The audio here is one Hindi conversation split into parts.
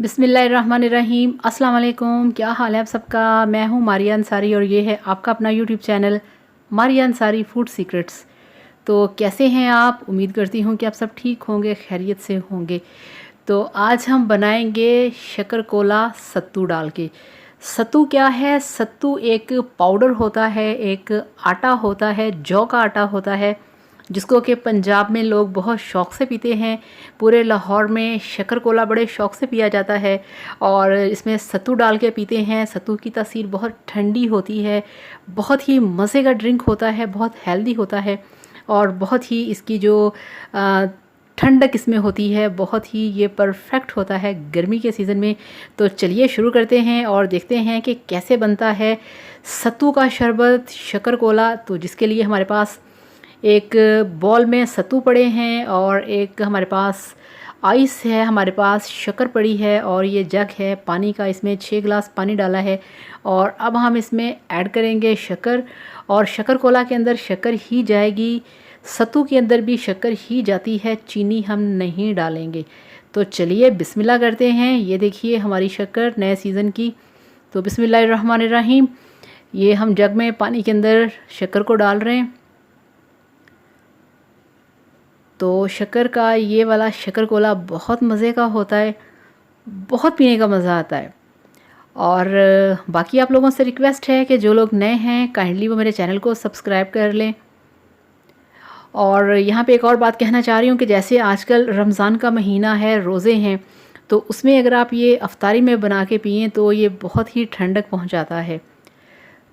बिस्मिल्लाहिर्रहमानिर्रहीम। अस्सलाम वालेकुम। क्या हाल है आप सबका। मैं हूँ मारिया अंसारी और ये है आपका अपना YouTube channel Maria Ansari food secrets. तो कैसे हैं आप। उम्मीद करती हूँ कि आप सब ठीक होंगे, खैरियत से होंगे। तो आज हम बनाएंगे शक्कर-कोला सत्तू डाल के। सत्तू क्या है। सत्तू एक पाउडर होता है, एक आटा होता है, जौ का आटा होता है, जिसको कि पंजाब में लोग बहुत शौक़ से पीते हैं। पूरे लाहौर में शक्कर-कोला बड़े शौक़ से पिया जाता है और इसमें सत्तू डाल के पीते हैं। सत्तू की तासीर बहुत ठंडी होती है, बहुत ही मज़े का ड्रिंक होता है, बहुत हेल्दी होता है और बहुत ही इसकी जो ठंडक इसमें होती है, बहुत ही ये परफेक्ट होता है गर्मी के सीज़न में। तो चलिए शुरू करते हैं और देखते हैं कि कैसे बनता है सत्तू का शरबत शक्कर-कोला। तो जिसके लिए हमारे पास एक बॉल में सत्तू पड़े हैं और एक हमारे पास आइस है, हमारे पास शक्कर पड़ी है और ये जग है पानी का। इसमें 6 गिलास पानी डाला है और अब हम इसमें ऐड करेंगे शक्कर। और शक्कर-कोला के अंदर शक्कर ही जाएगी, सत्तू के अंदर भी शक्कर ही जाती है, चीनी हम नहीं डालेंगे। तो चलिए बिस्मिल्लाह करते हैं। ये देखिए हमारी शक्कर नए सीज़न की। तो बिस्मिल्लाहिर्रहमानिर्रहीम। ये हम जग में पानी के अंदर शक्कर को डाल रहे हैं। तो शक्कर का ये वाला शक्कर-कोला बहुत मज़े का होता है, बहुत पीने का मज़ा आता है। और बाकी आप लोगों से रिक्वेस्ट है कि जो लोग नए हैं काइंडली वो मेरे चैनल को सब्सक्राइब कर लें। और यहाँ पे एक और बात कहना चाह रही हूँ कि जैसे आजकल रमज़ान का महीना है, रोज़े हैं, तो उसमें अगर आप ये अफ्तारी में बना के पिएँ तो ये बहुत ही ठंडक पहुँचाता है।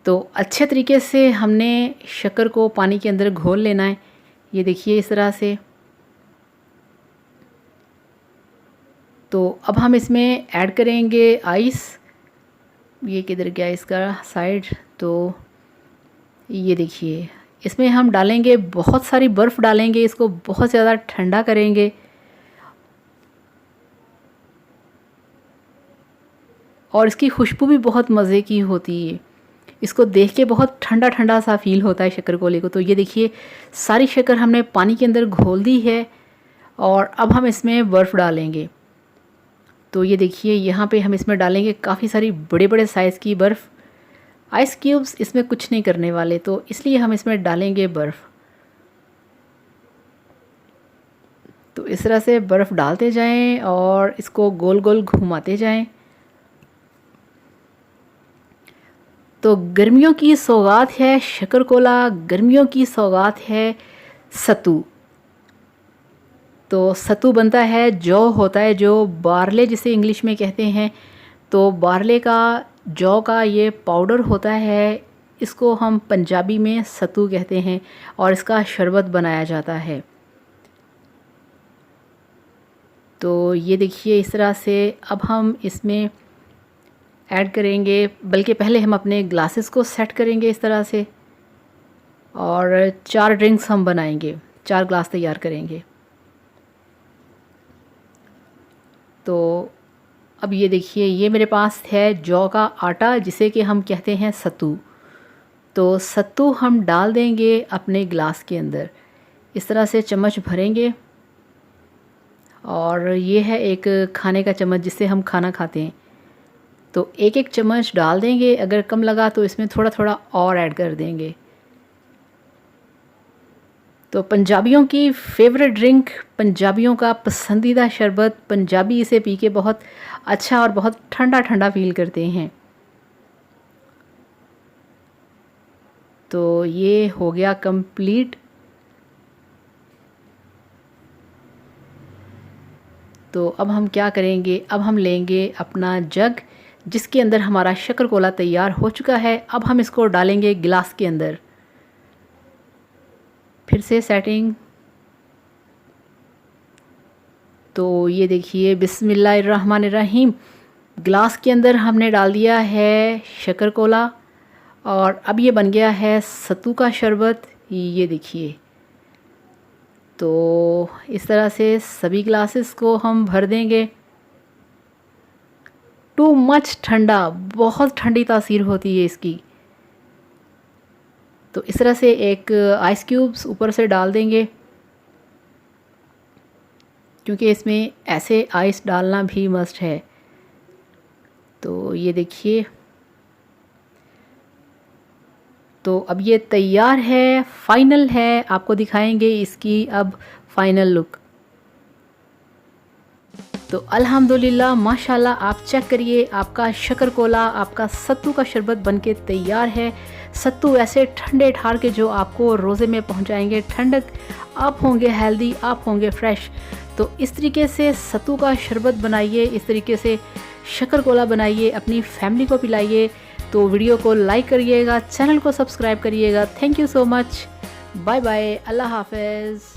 तो अच्छे तरीके से हमने शक्कर को पानी के अंदर घोल लेना है। ये देखिए इस तरह से। तो अब हम इसमें ऐड करेंगे आइस। ये किधर गया इसका साइड। तो ये देखिए इसमें हम डालेंगे बहुत सारी बर्फ़ डालेंगे, इसको बहुत ज़्यादा ठंडा करेंगे। और इसकी खुशबू भी बहुत मज़े की होती है, इसको देख के बहुत ठंडा ठंडा सा फ़ील होता है शक्कर-कोले को। तो ये देखिए सारी शक्कर हमने पानी के अंदर घोल दी है और अब हम इसमें बर्फ़ डालेंगे। तो ये देखिए यहाँ पे हम इसमें डालेंगे काफ़ी सारी बड़े-बड़े साइज़ की बर्फ़। आइस क्यूब्स इसमें कुछ नहीं करने वाले, तो इसलिए हम इसमें डालेंगे बर्फ़। तो इस तरह से बर्फ़ डालते जाएं और इसको गोल-गोल घुमाते जाएं। तो गर्मियों की सौगात है शक्कर-कोला, गर्मियों की सौगात है सत्तू। तो सत्तू बनता है, जौ होता है जो बारले जिसे इंग्लिश में कहते हैं। तो बारले का, जौ का ये पाउडर होता है, इसको हम पंजाबी में सत्तू कहते हैं और इसका शरबत बनाया जाता है। तो ये देखिए इस तरह से अब हम इसमें ऐड करेंगे, बल्कि पहले हम अपने ग्लासेस को सेट करेंगे इस तरह से। और 4 ड्रिंक्स हम बनाएंगे, 4 ग्लास तैयार करेंगे। तो अब ये देखिए ये मेरे पास है जौ का आटा जिसे कि हम कहते हैं सत्तू। तो सत्तू हम डाल देंगे अपने ग्लास के अंदर, इस तरह से चम्मच भरेंगे। और ये है एक खाने का चम्मच जिससे हम खाना खाते हैं। तो एक एक चम्मच डाल देंगे, अगर कम लगा तो इसमें थोड़ा थोड़ा और ऐड कर देंगे। तो पंजाबियों की फेवरेट ड्रिंक, पंजाबियों का पसंदीदा शरबत, पंजाबी इसे पी के बहुत अच्छा और बहुत ठंडा ठंडा फील करते हैं। तो ये हो गया कंप्लीट। तो अब हम क्या करेंगे, अब हम लेंगे अपना जग जिसके अंदर हमारा शक्कर-कोला तैयार हो चुका है। अब हम इसको डालेंगे गिलास के अंदर। फिर से सेटिंग। तो ये देखिए बिस्मिल्लाहिर्रहमानिर्रहीम, गिलास के अंदर हमने डाल दिया है शक्कर-कोला और अब ये बन गया है सत्तू का शरबत। ये देखिए। तो इस तरह से सभी ग्लासेस को हम भर देंगे। टू मच ठंडा, बहुत ठंडी तासीर होती है इसकी। तो इस तरह से एक आइस क्यूब्स ऊपर से डाल देंगे, क्योंकि इसमें ऐसे आइस डालना भी मस्ट है। तो ये देखिए, तो अब ये तैयार है, फाइनल है। आपको दिखाएंगे इसकी अब फाइनल लुक। तो अल्हम्दुलिल्लाह माशाल्लाह, आप चेक करिए, आपका शकरकोला, आपका सत्तू का शरबत बनके तैयार है। सत्तू ऐसे ठंडे ठार के जो आपको रोज़े में पहुंचाएंगे ठंडक। आप होंगे हेल्दी, आप होंगे फ्रेश। तो इस तरीके से सत्तू का शरबत बनाइए, इस तरीके से शकरकोला बनाइए, अपनी फैमिली को पिलाइए। तो वीडियो को लाइक करिएगा, चैनल को सब्सक्राइब करिएगा। Thank you so much, bye bye, अल्लाह हाफ़िज़।